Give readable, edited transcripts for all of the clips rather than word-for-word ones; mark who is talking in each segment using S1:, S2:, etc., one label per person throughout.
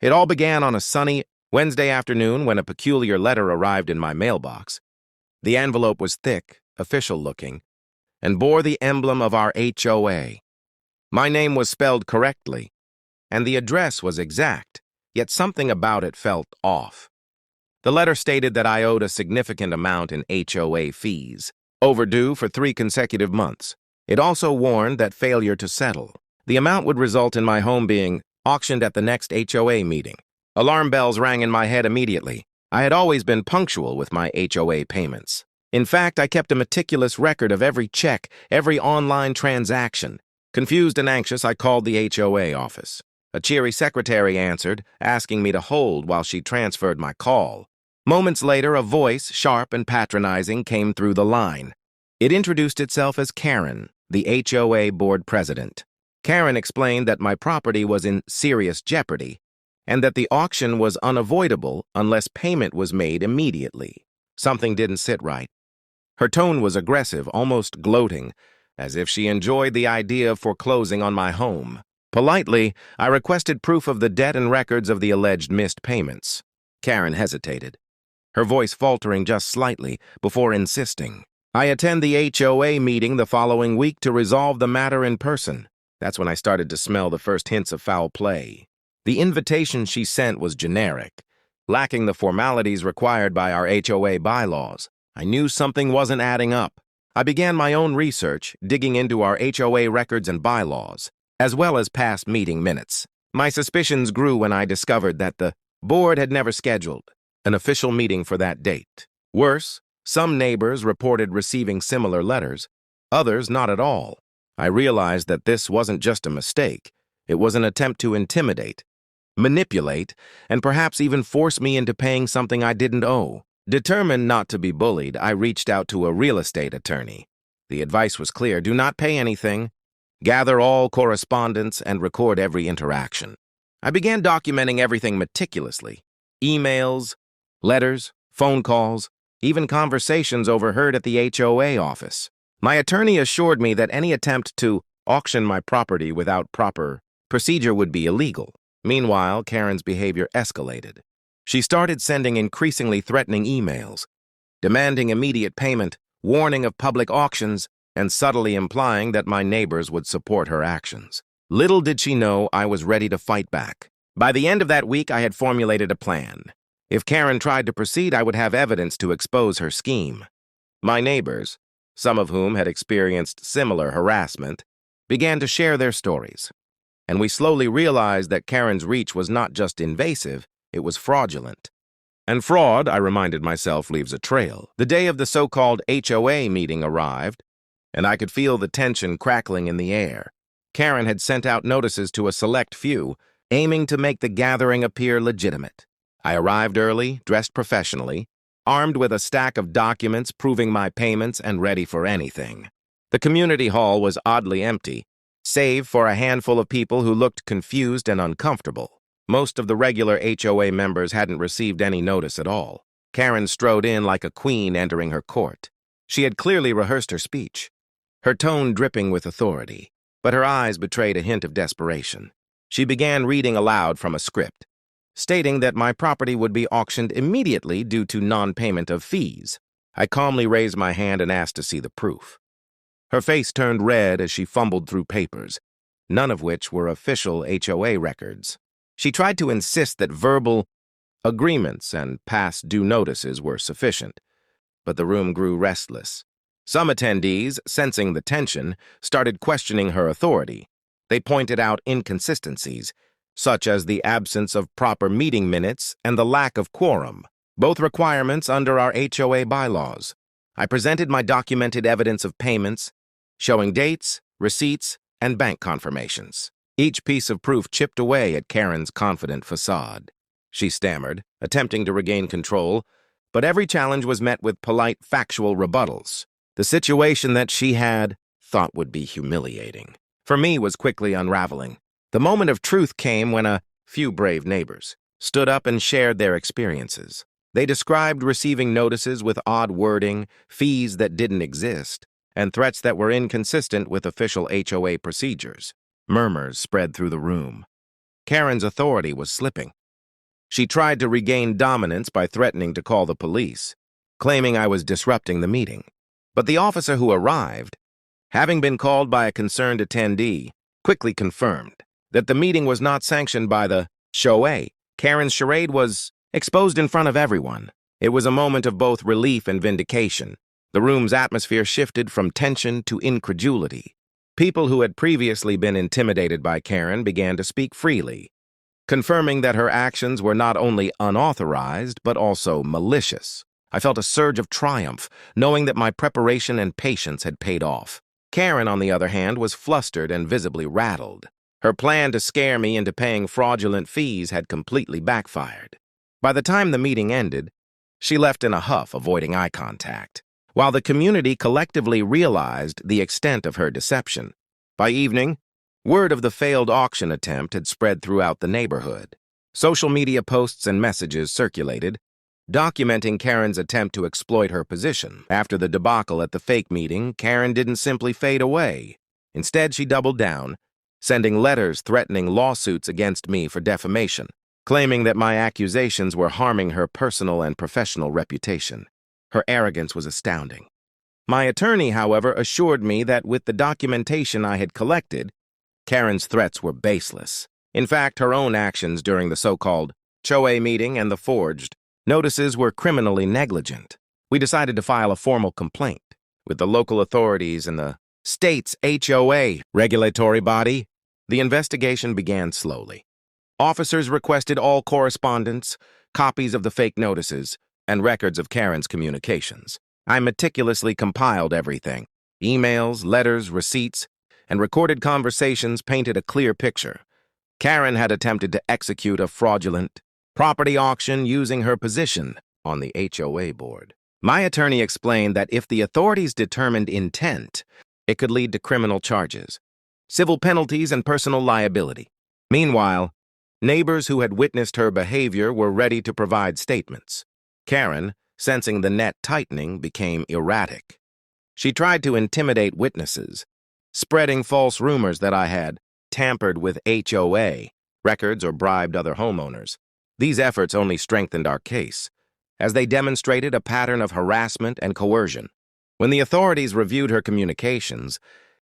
S1: It all began on a sunny Wednesday afternoon when a peculiar letter arrived in my mailbox. The envelope was thick, official-looking, and bore the emblem of our HOA. My name was spelled correctly, and the address was exact, yet something about it felt off. The letter stated that I owed a significant amount in HOA fees, overdue for 3 consecutive months. It also warned that failure to settle. The amount would result in my home being auctioned at the next HOA meeting. Alarm bells rang in my head immediately. I had always been punctual with my HOA payments. In fact, I kept a meticulous record of every check, every online transaction. Confused and anxious, I called the HOA office. A cheery secretary answered, asking me to hold while she transferred my call. Moments later, a voice, sharp and patronizing, came through the line. It introduced itself as Karen, the HOA board president. Karen explained that my property was in serious jeopardy and that the auction was unavoidable unless payment was made immediately. Something didn't sit right. Her tone was aggressive, almost gloating, as if she enjoyed the idea of foreclosing on my home. Politely, I requested proof of the debt and records of the alleged missed payments. Karen hesitated, her voice faltering just slightly before insisting. I attend the HOA meeting the following week to resolve the matter in person. That's when I started to smell the first hints of foul play. The invitation she sent was generic, lacking the formalities required by our HOA bylaws. I knew something wasn't adding up. I began my own research, digging into our HOA records and bylaws, as well as past meeting minutes. My suspicions grew when I discovered that the board had never scheduled an official meeting for that date. Worse, some neighbors reported receiving similar letters, others not at all. I realized that this wasn't just a mistake. It was an attempt to intimidate, manipulate, and perhaps even force me into paying something I didn't owe. Determined not to be bullied, I reached out to a real estate attorney. The advice was clear: do not pay anything, gather all correspondence, and record every interaction. I began documenting everything meticulously: emails, letters, phone calls, even conversations overheard at the HOA office. My attorney assured me that any attempt to auction my property without proper procedure would be illegal. Meanwhile, Karen's behavior escalated. She started sending increasingly threatening emails, demanding immediate payment, warning of public auctions, and subtly implying that my neighbors would support her actions. Little did she know I was ready to fight back. By the end of that week, I had formulated a plan. If Karen tried to proceed, I would have evidence to expose her scheme. My neighbors, some of whom had experienced similar harassment, began to share their stories. And we slowly realized that Karen's reach was not just invasive, it was fraudulent. And fraud, I reminded myself, leaves a trail. The day of the so-called HOA meeting arrived, and I could feel the tension crackling in the air. Karen had sent out notices to a select few, aiming to make the gathering appear legitimate. I arrived early, dressed professionally, armed with a stack of documents proving my payments and ready for anything. The community hall was oddly empty, save for a handful of people who looked confused and uncomfortable. Most of the regular HOA members hadn't received any notice at all. Karen strode in like a queen entering her court. She had clearly rehearsed her speech, her tone dripping with authority, but her eyes betrayed a hint of desperation. She began reading aloud from a script, stating that my property would be auctioned immediately due to non-payment of fees. I calmly raised my hand and asked to see the proof. Her face turned red as she fumbled through papers, none of which were official HOA records. She tried to insist that verbal agreements and past due notices were sufficient, but the room grew restless. Some attendees, sensing the tension, started questioning her authority. They pointed out inconsistencies, such as the absence of proper meeting minutes and the lack of quorum, both requirements under our HOA bylaws. I presented my documented evidence of payments, showing dates, receipts, and bank confirmations. Each piece of proof chipped away at Karen's confident facade. She stammered, attempting to regain control, but every challenge was met with polite, factual rebuttals. The situation that she had thought would be humiliating, for me, was quickly unraveling. The moment of truth came when a few brave neighbors stood up and shared their experiences. They described receiving notices with odd wording, fees that didn't exist, and threats that were inconsistent with official HOA procedures. Murmurs spread through the room. Karen's authority was slipping. She tried to regain dominance by threatening to call the police, claiming I was disrupting the meeting. But the officer who arrived, having been called by a concerned attendee, quickly confirmed that the meeting was not sanctioned by the HOA. Karen's charade was exposed in front of everyone. It was a moment of both relief and vindication. The room's atmosphere shifted from tension to incredulity. People who had previously been intimidated by Karen began to speak freely, confirming that her actions were not only unauthorized, but also malicious. I felt a surge of triumph, knowing that my preparation and patience had paid off. Karen, on the other hand, was flustered and visibly rattled. Her plan to scare me into paying fraudulent fees had completely backfired. By the time the meeting ended, she left in a huff, avoiding eye contact, while the community collectively realized the extent of her deception. By evening, word of the failed auction attempt had spread throughout the neighborhood. Social media posts and messages circulated, documenting Karen's attempt to exploit her position. After the debacle at the fake meeting, Karen didn't simply fade away. Instead, she doubled down, sending letters threatening lawsuits against me for defamation, claiming that my accusations were harming her personal and professional reputation. Her arrogance was astounding. My attorney, however, assured me that with the documentation I had collected, Karen's threats were baseless. In fact, her own actions during the so-called HOA meeting and the forged notices were criminally negligent. We decided to file a formal complaint with the local authorities and the state's HOA regulatory body. The investigation began slowly. Officers requested all correspondence, copies of the fake notices, and records of Karen's communications. I meticulously compiled everything. Emails, letters, receipts, and recorded conversations painted a clear picture. Karen had attempted to execute a fraudulent property auction using her position on the HOA board. My attorney explained that if the authorities determined intent, it could lead to criminal charges, civil penalties, and personal liability. Meanwhile, neighbors who had witnessed her behavior were ready to provide statements. Karen, sensing the net tightening, became erratic. She tried to intimidate witnesses, spreading false rumors that I had tampered with HOA records or bribed other homeowners. These efforts only strengthened our case, as they demonstrated a pattern of harassment and coercion. When the authorities reviewed her communications,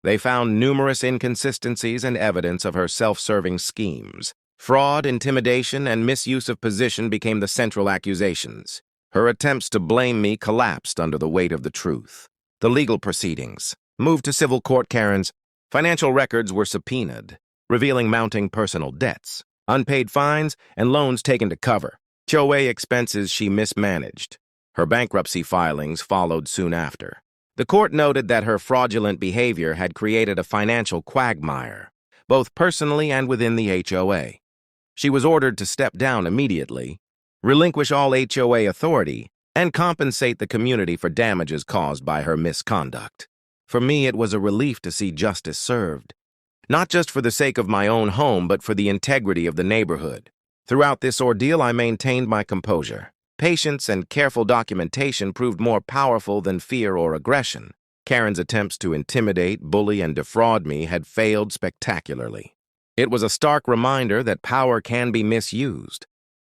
S1: they found numerous inconsistencies and evidence of her self-serving schemes. Fraud, intimidation, and misuse of position became the central accusations. Her attempts to blame me collapsed under the weight of the truth. The legal proceedings moved to civil court. Karen's financial records were subpoenaed, revealing mounting personal debts, unpaid fines, and loans taken to cover HOA expenses she mismanaged. Her bankruptcy filings followed soon after. The court noted that her fraudulent behavior had created a financial quagmire, both personally and within the HOA. She was ordered to step down immediately, relinquish all HOA authority, and compensate the community for damages caused by her misconduct. For me, it was a relief to see justice served, not just for the sake of my own home, but for the integrity of the neighborhood. Throughout this ordeal, I maintained my composure. Patience and careful documentation proved more powerful than fear or aggression. Karen's attempts to intimidate, bully, and defraud me had failed spectacularly. It was a stark reminder that power can be misused.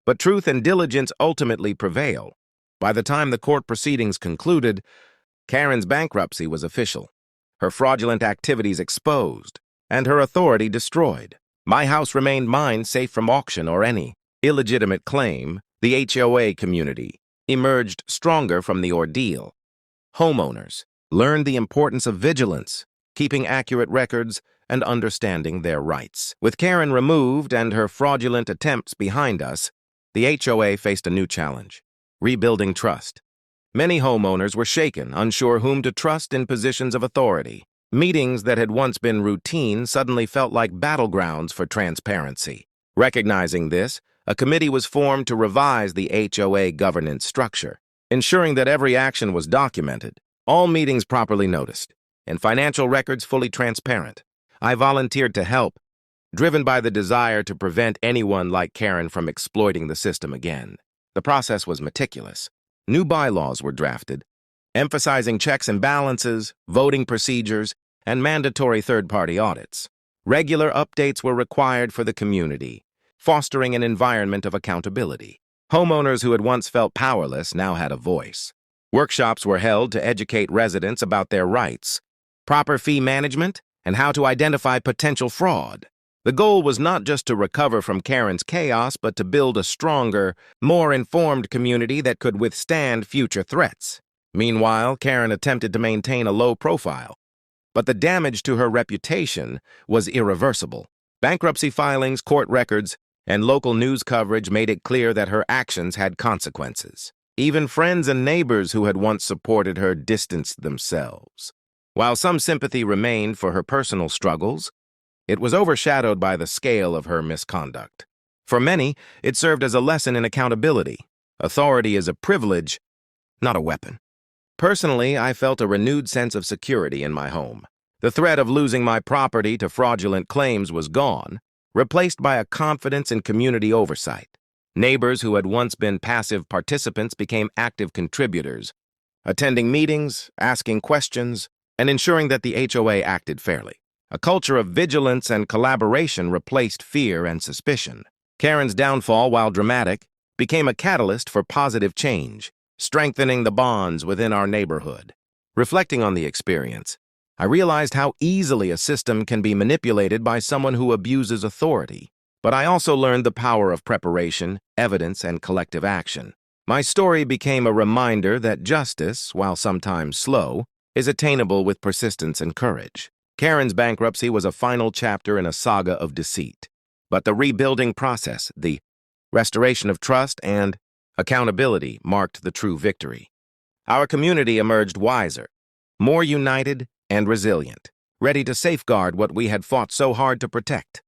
S1: But truth and diligence ultimately prevail. By the time the court proceedings concluded, Karen's bankruptcy was official, her fraudulent activities exposed, and her authority destroyed. My house remained mine, safe from auction or any illegitimate claim. The HOA community emerged stronger from the ordeal. Homeowners learned the importance of vigilance, keeping accurate records, and understanding their rights. With Karen removed and her fraudulent attempts behind us, the HOA faced a new challenge: rebuilding trust. Many homeowners were shaken, unsure whom to trust in positions of authority. Meetings that had once been routine suddenly felt like battlegrounds for transparency. Recognizing this, a committee was formed to revise the HOA governance structure, ensuring that every action was documented, all meetings properly noticed, and financial records fully transparent. I volunteered to help, driven by the desire to prevent anyone like Karen from exploiting the system again. The process was meticulous. New bylaws were drafted, emphasizing checks and balances, voting procedures, and mandatory third-party audits. Regular updates were required for the community, fostering an environment of accountability. Homeowners who had once felt powerless now had a voice. Workshops were held to educate residents about their rights, proper fee management, and how to identify potential fraud. The goal was not just to recover from Karen's chaos, but to build a stronger, more informed community that could withstand future threats. Meanwhile, Karen attempted to maintain a low profile, but the damage to her reputation was irreversible. Bankruptcy filings, court records, and local news coverage made it clear that her actions had consequences. Even friends and neighbors who had once supported her distanced themselves. While some sympathy remained for her personal struggles, it was overshadowed by the scale of her misconduct. For many, it served as a lesson in accountability. Authority is a privilege, not a weapon. Personally, I felt a renewed sense of security in my home. The threat of losing my property to fraudulent claims was gone, replaced by a confidence in community oversight. Neighbors who had once been passive participants became active contributors, attending meetings, asking questions, and ensuring that the HOA acted fairly. A culture of vigilance and collaboration replaced fear and suspicion. Karen's downfall, while dramatic, became a catalyst for positive change, strengthening the bonds within our neighborhood. Reflecting on the experience, I realized how easily a system can be manipulated by someone who abuses authority. But I also learned the power of preparation, evidence, and collective action. My story became a reminder that justice, while sometimes slow, is attainable with persistence and courage. Karen's bankruptcy was a final chapter in a saga of deceit. But the rebuilding process, the restoration of trust and accountability marked the true victory. Our community emerged wiser, more united and resilient, ready to safeguard what we had fought so hard to protect.